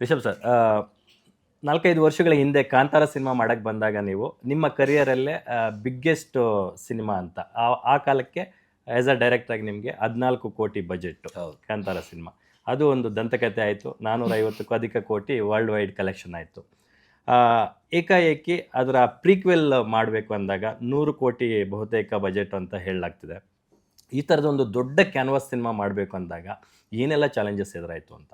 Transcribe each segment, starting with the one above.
Rishabh sir, 4-5 ವರ್ಷಗಳ ಹಿಂದೆ Kantara cinema ಮಾಡಕ್ಕೆ ಬಂದಾಗ ನೀವು ನಿಮ್ಮ ಕರಿಯರಲ್ಲೇ ಬಿಗ್ಗೆಸ್ಟ್ ಸಿನಿಮಾ ಅಂತ ಆ ಕಾಲಕ್ಕೆ ಆ್ಯಸ್ ಅ ಡೈರೆಕ್ಟ್ರಾಗಿ ನಿಮಗೆ 14 ಕೋಟಿ ಬಜೆಟ್ಟು ಹೌದು. ಕಾಂತಾರ ಸಿನಿಮಾ. ಅದು ಒಂದು ದಂತಕಥೆ ಆಯಿತು. 450ಕ್ಕೂ ಅಧಿಕ ಕೋಟಿ ವರ್ಲ್ಡ್ ವೈಡ್ ಕಲೆಕ್ಷನ್ ಆಯಿತು. ಏಕಾಏಕಿ ಅದರ ಪ್ರೀಕ್ವೆಲ್ ಮಾಡಬೇಕು ಅಂದಾಗ 100 ಕೋಟಿ ಬಹುತೇಕ ಬಜೆಟ್ ಅಂತ ಹೇಳಲಾಗ್ತಿದೆ. ಈ ಥರದೊಂದು ದೊಡ್ಡ ಕ್ಯಾನ್ವಾಸ್ ಸಿನಿಮಾ ಮಾಡಬೇಕು ಅಂದಾಗ ಏನೆಲ್ಲ ಚಾಲೆಂಜಸ್ ಎದುರಾಯಿತು ಅಂತ?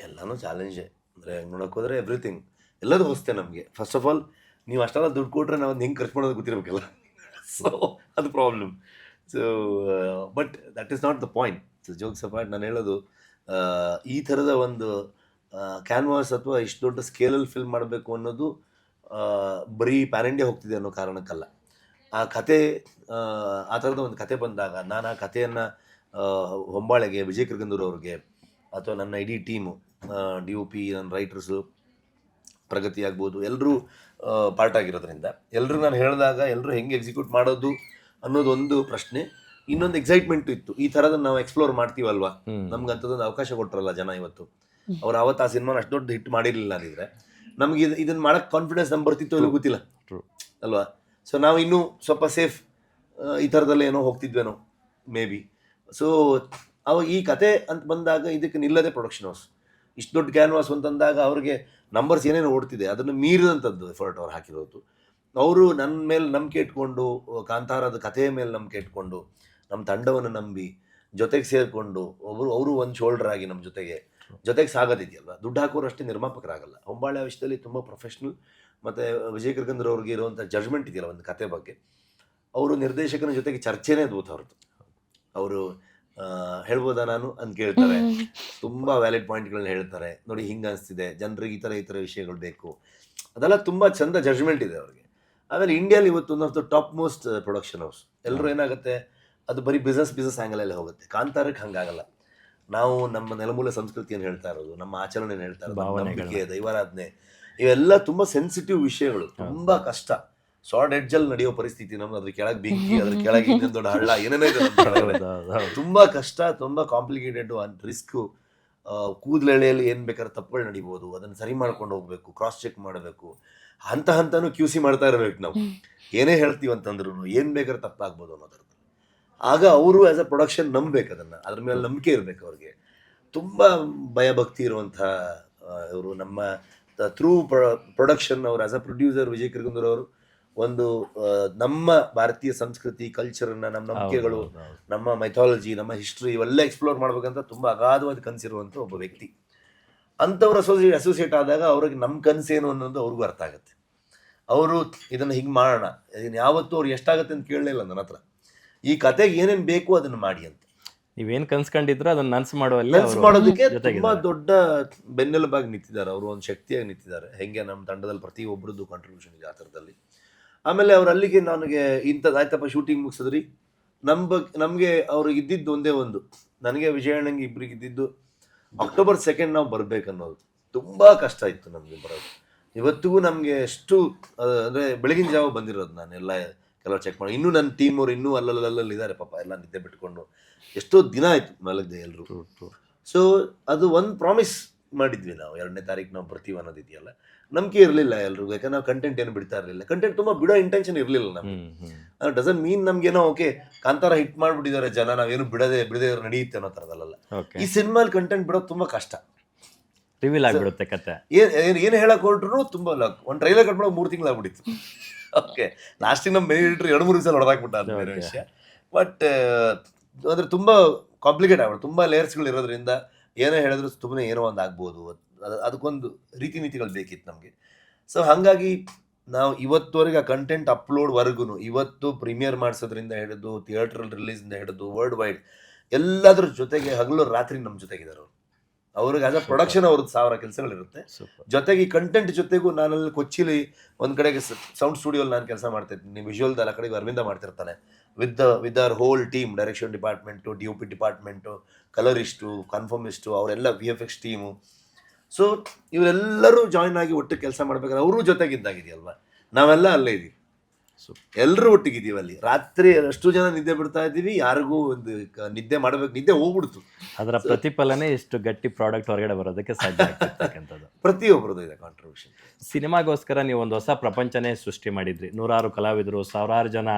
ಎಲ್ಲನೂ ಚಾಲೆಂಜೇ. ಅಂದರೆ ನೋಡೋಕೆ ಹೋದರೆ ಎವ್ರಿಥಿಂಗ್ ಎಲ್ಲದೂ ಹೊಸ್ತೆ ನಮಗೆ. ಫಸ್ಟ್ ಆಫ್ ಆಲ್ ನೀವು ಅಷ್ಟೆಲ್ಲ ದುಡ್ಡು ಕೊಟ್ಟರೆ ನಾವು ಹೆಂಗೆ ಖರ್ಚು ಮಾಡೋದು ಗೊತ್ತಿರಬೇಕಲ್ಲ. ಸೊ ಅದು problem. So but that is not the point. So jokes apart, ನಾನು ಹೇಳೋದು ಈ ಥರದ ಒಂದು ಕ್ಯಾನ್ವಾಸ್ ಅಥವಾ ಇಷ್ಟು ದೊಡ್ಡ ಸ್ಕೇಲಲ್ಲಿ ಫಿಲ್ಮ್ ಮಾಡಬೇಕು ಅನ್ನೋದು ಬರೀ ಪ್ಯಾನ್ ಇಂಡಿಯಾ ಹೋಗ್ತಿದೆ ಅನ್ನೋ ಕಾರಣಕ್ಕಲ್ಲ. ಆ ಕತೆ ಆ ಥರದ ಒಂದು ಕತೆ ಬಂದಾಗ ನಾನು ಆ ಕಥೆಯನ್ನು ಹೊಂಬಾಳೆಗೆ, ವಿಜಯ್ ಕಿರ್ಗಂದೂರ್ ಅವ್ರಿಗೆ ಅಥವಾ ನನ್ನ ಇಡೀ ಟೀಮು, DOP, ನನ್ನ ರೈಟರ್ಸು, ಪ್ರಗತಿ ಆಗ್ಬೋದು, ಎಲ್ಲರೂ ಪಾರ್ಟ್ ಆಗಿರೋದ್ರಿಂದ ಎಲ್ಲರೂ ನಾನು ಹೇಳಿದಾಗ ಎಲ್ಲರೂ ಹೆಂಗೆ ಎಕ್ಸಿಕ್ಯೂಟ್ ಮಾಡೋದು ಅನ್ನೋದು ಒಂದು ಪ್ರಶ್ನೆ. ಇನ್ನೊಂದು ಎಕ್ಸೈಟ್ಮೆಂಟು ಇತ್ತು, ಈ ಥರದ ನಾವು ಎಕ್ಸ್ಪ್ಲೋರ್ ಮಾಡ್ತೀವಲ್ವಾ, ನಮ್ಗೆ ಅಂಥದ್ದೊಂದು ಅವಕಾಶ ಕೊಟ್ಟರಲ್ಲ ಜನ ಇವತ್ತು. ಅವ್ರು ಅವತ್ತು ಆ ಸಿನಿಮಾನ ಅಷ್ಟು ದೊಡ್ಡ ಹಿಟ್ ಮಾಡಿರಲಿಲ್ಲ ಅಂದಿದ್ರೆ ನಮಗೆ ಇದನ್ನು ಮಾಡೋಕ್ಕೆ ಕಾನ್ಫಿಡೆನ್ಸ್ ನಮ್ಗೆ ಬರ್ತಿತ್ತು ಇಲ್ಲ ಗೊತ್ತಿಲ್ಲ ಅಲ್ವಾ. ಸೊ ನಾವು ಇನ್ನೂ ಸ್ವಲ್ಪ ಸೇಫ್ ಈ ಥರದಲ್ಲೇ ಏನೋ ಹೋಗ್ತಿದ್ವೇನೋ ಮೇ ಬಿ. ಸೊ ಅವಾಗ ಈ ಕತೆ ಅಂತ ಬಂದಾಗ ಇದಕ್ಕೆ ನಿಲ್ಲದೆ ಪ್ರೊಡಕ್ಷನ್ ಹೌಸ್ ಇಷ್ಟು ದೊಡ್ಡ ಕ್ಯಾನ್ವಾಸ್ ಅಂತಂದಾಗ ಅವ್ರಿಗೆ ನಂಬರ್ಸ್ ಏನೇನು ಓಡ್ತಿದೆ ಅದನ್ನು ಮೀರಿದಂಥದ್ದು ಎಫರ್ಟ್ ಅವ್ರು ಹಾಕಿರೋದು. ಅವರು ನನ್ನ ಮೇಲೆ ನಂಬಿಕೆ ಇಟ್ಕೊಂಡು, ಕಾಂತಾರದ ಕಥೆಯ ಮೇಲೆ ನಂಬಿಕೆ ಇಟ್ಕೊಂಡು, ನಮ್ಮ ತಂಡವನ್ನು ನಂಬಿ ಜೊತೆಗೆ ಸೇರಿಕೊಂಡು ಅವರು ಒಂದು ಶೋಲ್ಡರ್ ಆಗಿ ನಮ್ಮ ಜೊತೆಗೆ ಸಾಗೋದಿದೆಯಲ್ವ. ದುಡ್ಡು ಹಾಕೋರು ಅಷ್ಟೇ ನಿರ್ಮಾಪಕರಾಗಲ್ಲ. ಹೊಂಬಾಳೆ ವಿಷಯದಲ್ಲಿ ತುಂಬ ಪ್ರೊಫೆಷ್ನಲ್. ಮತ್ತು ವಿಜಯ್ ಕಿರ್ಗಂದೂರ್ ಅವ್ರಿಗೆ ಇರುವಂಥ ಜಡ್ಜ್ಮೆಂಟ್ ಇದೆಯಲ್ಲ ಒಂದು ಕತೆ ಬಗ್ಗೆ, ಅವರು ನಿರ್ದೇಶಕನ ಜೊತೆಗೆ ಚರ್ಚೆನೇ ಅದ್ಭುತ ಹೊರತು. ಅವರು ಹೇಳ್ಬೋದಾ ನಾನು ಅಂತ ಕೇಳ್ತಾರೆ, ತುಂಬ ವ್ಯಾಲಿಡ್ ಪಾಯಿಂಟ್ಗಳನ್ನ ಹೇಳ್ತಾರೆ. ನೋಡಿ ಹಿಂಗೆ ಅನಿಸ್ತಿದೆ ಜನರಿಗೆ, ಈ ಥರ ವಿಷಯಗಳು ಬೇಕು, ಅದೆಲ್ಲ ತುಂಬ ಚಂದ ಜಡ್ಜ್ಮೆಂಟ್ ಇದೆ ಅವ್ರಿಗೆ. ಆಮೇಲೆ ಇಂಡಿಯಾಲಿ ಇವತ್ತು one of the top most production house. ಎಲ್ಲರೂ ಏನಾಗುತ್ತೆ, ಅದು ಬರೀ ಬಿಸ್ನೆಸ್ ಆ್ಯಂಗಲಲ್ಲಿ ಹೋಗುತ್ತೆ. ಕಾಂತಾರಕ್ಕೆ ಹಂಗಾಗಲ್ಲ. ನಾವು ನಮ್ಮ ನೆಲಮೂಲ ಸಂಸ್ಕೃತಿಯನ್ನು ಹೇಳ್ತಾ ಇರೋದು, ನಮ್ಮ ಆಚರಣೆಯನ್ನು ಹೇಳ್ತಾ ಇರೋದು, ನಂಬಿಕೆ, ದೈವಾರಾಧನೆ, ಇವೆಲ್ಲ ತುಂಬ ಸೆನ್ಸಿಟಿವ್ ವಿಷಯಗಳು. ತುಂಬ ಕಷ್ಟ, ಶಾರ್ಟ್ ಎಡ್ಜಲ್ಲಿ ನಡೆಯೋ ಪರಿಸ್ಥಿತಿ ನಮ್ದು. ಅದ್ರ ಕೆಳಗೆ ಬೆಂಕಿ, ಅದ್ರ ಕೆಳಗೆ ಇನ್ನೊಂದು ದೊಡ್ಡ ಹಳ್ಳ, ಏನೇನೋ ಇದೆ. ತುಂಬ ಕಷ್ಟ, ತುಂಬ ಕಾಂಪ್ಲಿಕೇಟೆಡ್, ರಿಸ್ಕು. ಕೂದಲೆಳೆಯಲ್ಲಿ ಏನು ಬೇಕಾದ್ರೆ ತಪ್ಪುಗಳು ನಡಿಬೋದು, ಅದನ್ನು ಸರಿ ಮಾಡ್ಕೊಂಡು ಹೋಗ್ಬೇಕು, ಕ್ರಾಸ್ ಚೆಕ್ ಮಾಡಬೇಕು, ಹಂತನೂ QC ಮಾಡ್ತಾ ಇರಬೇಕು. ನಾವು ಏನೇ ಹೇಳ್ತೀವಿ ಅಂತಂದ್ರೂ ಏನು ಬೇಕಾದ್ರೆ ತಪ್ಪಾಗ್ಬೋದು ಅನ್ನೋದ್ರದ್ದು. ಆಗ ಅವರು ಆ್ಯಸ್ ಅ ಪ್ರೊಡಕ್ಷನ್ ನಂಬಬೇಕು, ಅದನ್ನು ಅದ್ರ ಮೇಲೆ ನಂಬಿಕೆ ಇರಬೇಕು ಅವ್ರಿಗೆ. ತುಂಬ ಭಯಭಕ್ತಿ ಇರುವಂಥ ಇವರು ನಮ್ಮ ಥ್ರೂ ಪ್ರೊಡಕ್ಷನ್. ಅವರು as a producer Vijay Kiragandur ಅವರು ಒಂದು ನಮ್ಮ ಭಾರತೀಯ ಸಂಸ್ಕೃತಿ, ಕಲ್ಚರನ್ನು, ನಮ್ಮ ನಂಬಿಕೆಗಳು, ನಮ್ಮ ಮೈಥಾಲಜಿ, ನಮ್ಮ ಹಿಸ್ಟ್ರಿ ಇವೆಲ್ಲ ಎಕ್ಸ್ಪ್ಲೋರ್ ಮಾಡ್ಬೇಕಂತ ತುಂಬ ಅಗಾಧವಾದ ಕನಸಿರುವಂಥ ಒಬ್ಬ ವ್ಯಕ್ತಿ. ಅಂಥವ್ರು ಅಸೋಸಿಯೇಟ್ ಆದಾಗ ಅವ್ರಿಗೆ ನಮ್ಮ ಕನಸೇನು ಅನ್ನೋದು ಅವ್ರಿಗೂ ಅರ್ಥ ಆಗುತ್ತೆ. ಅವರು ಇದನ್ನು ಹಿಂಗೆ ಮಾಡೋಣ, ಇದನ್ನು ಯಾವತ್ತೂ ಅವ್ರು ಎಷ್ಟಾಗುತ್ತೆ ಅಂತ ಕೇಳಲಿಲ್ಲ ನನ್ನ ಹತ್ರ. ಈ ಕತೆಗೆ ಏನೇನು ಬೇಕು ಅದನ್ನು ಮಾಡಿ ಅಂತ. ನೀವೇನು ಕನ್ಸ್ಕೊಂಡಿದ್ರು ಅದನ್ನು ನನಸು ಮಾಡೋದಕ್ಕೆ ತುಂಬ ದೊಡ್ಡ ಬೆನ್ನೆಲುಬಾಗಿ ನಿಂತಿದ್ದಾರೆ. ಅವರು ಒಂದು ಶಕ್ತಿಯಾಗಿ ನಿಂತಿದ್ದಾರೆ. ಹೆಂಗೆ ನಮ್ಮ ತಂಡದಲ್ಲಿ ಪ್ರತಿಯೊಬ್ಬರದ್ದು ಕಾಂಟ್ರಿಬ್ಯೂಷನ್ ಇದೆ ಆ ಥರದಲ್ಲಿ. ಆಮೇಲೆ ಅವ್ರು ಅಲ್ಲಿಗೆ ನನಗೆ ಇಂಥದ್ದು ಆಯ್ತಪ್ಪ ಶೂಟಿಂಗ್ ಮುಗಿಸಿದ್ರಿ, ನಮಗೆ ಅವ್ರಿಗೆ ಇದ್ದಿದ್ದು ಒಂದೇ ಒಂದು, ನನಗೆ ವಿಜಯಣ್ಣಂಗೆ ಇಬ್ಬರಿಗೆ ಇದ್ದಿದ್ದು October 2 ನಾವು ಬರಬೇಕನ್ನೋದು. ತುಂಬ ಕಷ್ಟ ಇತ್ತು ನಮಗೆ ಬರೋದು. ಇವತ್ತಿಗೂ ನಮಗೆ ಎಷ್ಟು ಅಂದರೆ ಬೆಳಗಿನ ಜಾವ ಬಂದಿರೋದು. ನಾನೆಲ್ಲ ಕೆಲವು ಚೆಕ್ ಮಾಡಿ, ಇನ್ನೂ ನನ್ನ ಟೀಮ್ ಅವ್ರು ಇನ್ನೂ ಅಲ್ಲಲ್ಲಿದ್ದಾರೆ ಪಾಪ, ಎಲ್ಲ ನಿದ್ದೆ ಬಿಟ್ಕೊಂಡು ಎಷ್ಟೋ ದಿನ ಆಯಿತು ಮಲಗದೆ ಎಲ್ಲರೂ. ಸೊ ಅದು ಒಂದು ಪ್ರಾಮಿಸ್ ಮಾಡಿದ್ವಿ ನಾವು, 2ನೇ ತಾರೀಕು ನಾವು ಬರ್ತೀವಿ ಅನ್ನೋದಿದೆಯಲ್ಲ. ನಂಬಿಕೆ ಇರಲಿಲ್ಲ ಎಲ್ರಿಗೂ, ಯಾಕಂದ್ರೆ ನಾವು ಕಂಟೆಂಟ್ ಏನು ಬಿಡ್ತಾ ಇರಲಿಲ್ಲ. ಕಂಟೆಂಟ್ ತುಂಬ ಬಿಡೋ ಇಂಟೆನ್ಷನ್ ಇರಲಿಲ್ಲ ನಮಗೆ. ಅದು ಡಸಂಟ್ ಮೀನ್ ನಮ್ಗೇನೋ ಓಕೆ ಕಾಂತಾರ ಹಿಟ್ ಮಾಡಿಬಿಟ್ಟಿದ್ದಾರೆ ಜನ, ನಾವೇನು ಬಿಡದೆ ನಡೆಯುತ್ತೆ ಅನ್ನೋ ಥರದಲ್ಲ. ಈ ಸಿನಿಮಾಲಿ ಕಂಟೆಂಟ್ ಬಿಡೋದು ತುಂಬ ಕಷ್ಟ, ರಿವೀಲ್ ಆಗಿಬಿಡುತ್ತೆ ಕತೆ. ಏನು ಹೇಳಕ್ ಹೊರಟ್ರು ತುಂಬ ಒಂದು ಟ್ರೈಲರ್ ಕಟ್ ಮಾಡೋಕೆ 3 ತಿಂಗಳು ಆಗ್ಬಿಟ್ಟಿತ್ತು. ಓಕೆ, ಲಾಸ್ಟಿಗೆ ನಮ್ಮ ಮೇಲಿಟ್ರು 2-3 ದಿವಸ ಹೊಡೆದಾಕ್ಬಿಟ್ಟ, ಅದು ಬೇರೆ ವಿಷಯ. ಬಟ್ ಅಂದರೆ ತುಂಬ ಕಾಂಪ್ಲಿಕೇಟ್ ಆಗ್ಬಿಡುತ್ತೆ. ತುಂಬ ಲೇಯರ್ಸ್ಗಳು ಇರೋದ್ರಿಂದ ಏನೇ ಹೇಳಿದ್ರು ಸುಮ್ಮನೆ ಏನೋ ಒಂದು ಆಗ್ಬೋದು. ಅದಕ್ಕೊಂದು ರೀತಿ ನೀತಿಗಳು ಬೇಕಿತ್ತು ನಮಗೆ. ಸೊ ಹಾಗಾಗಿ ನಾವು ಇವತ್ತುವರೆಗೆ ಆ ಕಂಟೆಂಟ್ ಅಪ್ಲೋಡ್ವರೆಗೂ, ಇವತ್ತು ಪ್ರೀಮಿಯರ್ ಮಾಡಿಸೋದ್ರಿಂದ ಹಿಡಿದು ಥಿಯೇಟ್ರಲ್ಲಿ ರಿಲೀಸಿಂದ ಹಿಡಿದು ವರ್ಲ್ಡ್ ವೈಡ್ ಎಲ್ಲದ್ರ ಜೊತೆಗೆ ಹಗಲು ರಾತ್ರಿ ನಮ್ಮ ಜೊತೆಗಿದ್ದಾರೆ ಅವರು. ಅವ್ರಿಗೆ ಆಸ್ ಅ ಪ್ರೊಡಕ್ಷನ್ ಅವ್ರದ್ದು 1000 ಕೆಲಸಗಳಿರುತ್ತೆ. ಜೊತೆಗೆ ಈ ಕಂಟೆಂಟ್ ಜೊತೆಗೂ ನಾನಲ್ಲಿ ಕೊಚ್ಚಿಲಿ ಒಂದು ಕಡೆಗೆ ಸೌಂಡ್ ಸ್ಟುಡಿಯೋಲಿ ನಾನು ಕೆಲಸ ಮಾಡ್ತಿರ್ತೀನಿ, ವಿಜುವಲ್ದಲ್ಲಿ ಆ ಕಡೆಗೆ ಅರವಿಂದ ಮಾಡ್ತಿರ್ತಾನೆ. With our whole team, direction department, DOP department, colourist, conformist, ಅವರೆಲ್ಲ VFX ಟೀಮು. ಸೊ ಇವರೆಲ್ಲರೂ ಜಾಯ್ನ್ ಆಗಿ ಒಟ್ಟು ಕೆಲಸ ಮಾಡ್ಬೇಕಾದ್ರೆ ಅವರು ಜೊತೆಗಿದ್ದಾಗಿದೆಯಲ್ವ, ನಾವೆಲ್ಲ ಅಲ್ಲೇ ಇದೀವಿ. ಎಲ್ಲರೂ ಒಟ್ಟಿಗಿದ್ದೀವಿ ಅಲ್ಲಿ. ರಾತ್ರಿ ಅಷ್ಟು ಜನ ನಿದ್ದೆ ಬಿಡ್ತಾ ಇದ್ದೀವಿ, ಯಾರಿಗೂ ಒಂದು ನಿದ್ದೆ ಮಾಡಬೇಕು, ನಿದ್ದೆ ಹೋಗ್ಬಿಡ್ತು. ಅದರ ಪ್ರತಿಫಲನೇ ಇಷ್ಟು ಗಟ್ಟಿ ಪ್ರಾಡಕ್ಟ್ ಹೊರಗಡೆ ಬರೋದಕ್ಕೆ ಸಾಧ್ಯ ಆಗ್ತಿರ್ತಕ್ಕಂಥದ್ದು. ಪ್ರತಿಯೊಬ್ಬರದು ಇದೆ ಕಾಂಟ್ರಿಬ್ಯೂಷನ್. ಸಿನಿಮಾಗೋಸ್ಕರ ನೀವು ಒಂದು ಹೊಸ ಪ್ರಪಂಚನೇ ಸೃಷ್ಟಿ ಮಾಡಿದ್ರಿ. 100 ಕಲಾವಿದರು, 1000 ಜನ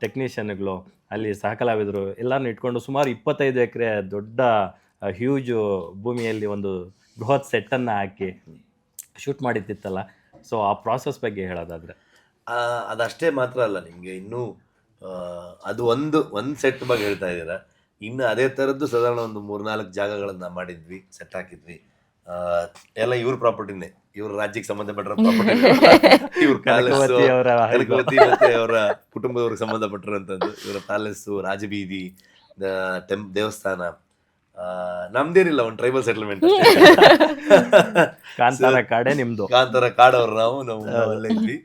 ಟೆಕ್ನಿಷಿಯನ್ಗಳು, ಅಲ್ಲಿ ಸಹಕಲಾವಿದರು ಎಲ್ಲರನ್ನೂ ಇಟ್ಕೊಂಡು ಸುಮಾರು 25 ಎಕರೆ ದೊಡ್ಡ ಹ್ಯೂಜ್ ಭೂಮಿಯಲ್ಲಿ ಒಂದು ಬೃಹತ್ ಸೆಟ್ಟನ್ನು ಹಾಕಿ ಶೂಟ್ ಮಾಡಿದ್ದಿತ್ತಲ್ಲ. ಸೊ ಆ ಪ್ರಾಸೆಸ್ ಬಗ್ಗೆ ಹೇಳೋದಾದರೆ? ಅದಷ್ಟೇ ಮಾತ್ರ ಅಲ್ಲ, ನಿಮಗೆ ಇನ್ನೂ ಅದು ಒಂದು ಸೆಟ್ ಬಗ್ಗೆ ಹೇಳ್ತಾ ಇದ್ದೀರಾ. ಇನ್ನು ಅದೇ ಥರದ್ದು ಸಾಧಾರಣ ಒಂದು 3-4 ಜಾಗಗಳನ್ನು ಮಾಡಿದ್ವಿ, ಸೆಟ್ ಹಾಕಿದ್ವಿ. ಎಲ್ಲ ಇವ್ರ ಪ್ರಾಪರ್ಟಿನೇ, ಇವ್ರ ರಾಜ್ಯಕ್ಕೆ ಸಂಬಂಧಪಟ್ಟಿರೋ ಪ್ರಾಪರ್ಟಿ. ಇವ್ರ ಪ್ಯಾಲೇಸು, ಕನಕವತಿ ಮತ್ತೆ ಅವರ ಕುಟುಂಬದವ್ರಿಗೆ ಸಂಬಂಧಪಟ್ಟಿರೋಂಥದ್ದು. ಇವರ ಪ್ಯಾಲೇಸು, ರಾಜಬೀದಿ, ದೇವಸ್ಥಾನ. ನಮ್ದೇನಿಲ್ಲ, ಒಂದು ಟ್ರೈಬಲ್ ಸೆಟಲ್ಮೆಂಟ್. ಕಾಂತಾರ ಕಾಡೇ ನಿಮ್ದು. ಕಾಂತಾರ ಕಾಡವ್ರು ನಾವು ಅಲ್ಲೇ ಇದ್ವಿ.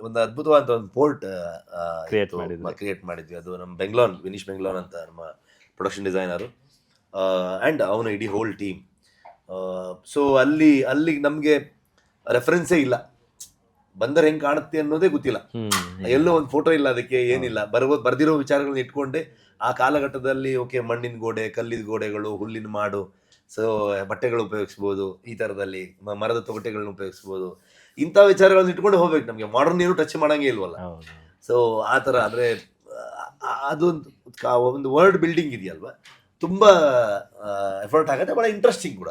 ಒಂದು ಅದ್ಭುತವಾದ ಒಂದು ಪೋರ್ಟ್ ಕ್ರಿಯೇಟ್ ಮಾಡಿದ್ವಿ. ಅದು ನಮ್ಮ ಬೆಂಗ್ಲೋನ್, ವಿನೀಶ್ ಬೆಂಗ್ಲೋನ್ ಅಂತ ನಮ್ಮ ಪ್ರೊಡಕ್ಷನ್ ಡಿಸೈನರು, ಆ್ಯಂಡ್ ಅವನ ಇಡೀ ಹೋಲ್ ಟೀಮ್. ಸೊ ಅಲ್ಲಿ ನಮಗೆ ರೆಫರೆನ್ಸೇ ಇಲ್ಲ, ಬಂದರೆ ಹೆಂಗೆ ಕಾಣುತ್ತೆ ಅನ್ನೋದೇ ಗೊತ್ತಿಲ್ಲ. ಎಲ್ಲೋ ಒಂದು ಫೋಟೋ ಇಲ್ಲ, ಅದಕ್ಕೆ ಏನಿಲ್ಲ. ಬರ್ದಿರೋ ವಿಚಾರಗಳನ್ನ ಇಟ್ಕೊಂಡೆ ಆ ಕಾಲಘಟ್ಟದಲ್ಲಿ ಓಕೆ ಮಣ್ಣಿನ ಗೋಡೆ, ಕಲ್ಲಿನ ಗೋಡೆಗಳು, ಹುಲ್ಲಿನ ಮಾಡು, ಸೊ ಬಟ್ಟೆಗಳು ಉಪಯೋಗಿಸ್ಬೋದು, ಈ ಥರದಲ್ಲಿ ಮರದ ತೊಗಟೆಗಳನ್ನ ಉಪಯೋಗಿಸ್ಬೋದು. ಇಂಥ ವಿಚಾರಗಳನ್ನ ಇಟ್ಕೊಂಡು ಹೋಗ್ಬೇಕು. ನಮಗೆ ಮಾಡರ್ನ್ ಏನು ಟಚ್ ಮಾಡಂಗೇ ಇಲ್ವಲ್ಲ. ಸೊ ಆ ಥರ ಅಂದರೆ ಅದೊಂದು ವರ್ಲ್ಡ್ ಬಿಲ್ಡಿಂಗ್ ಇದೆಯಲ್ವ, ತುಂಬ ಎಫರ್ಟ್ ಆಗುತ್ತೆ, ಭಾಳ ಇಂಟ್ರೆಸ್ಟಿಂಗ್ ಕೂಡ.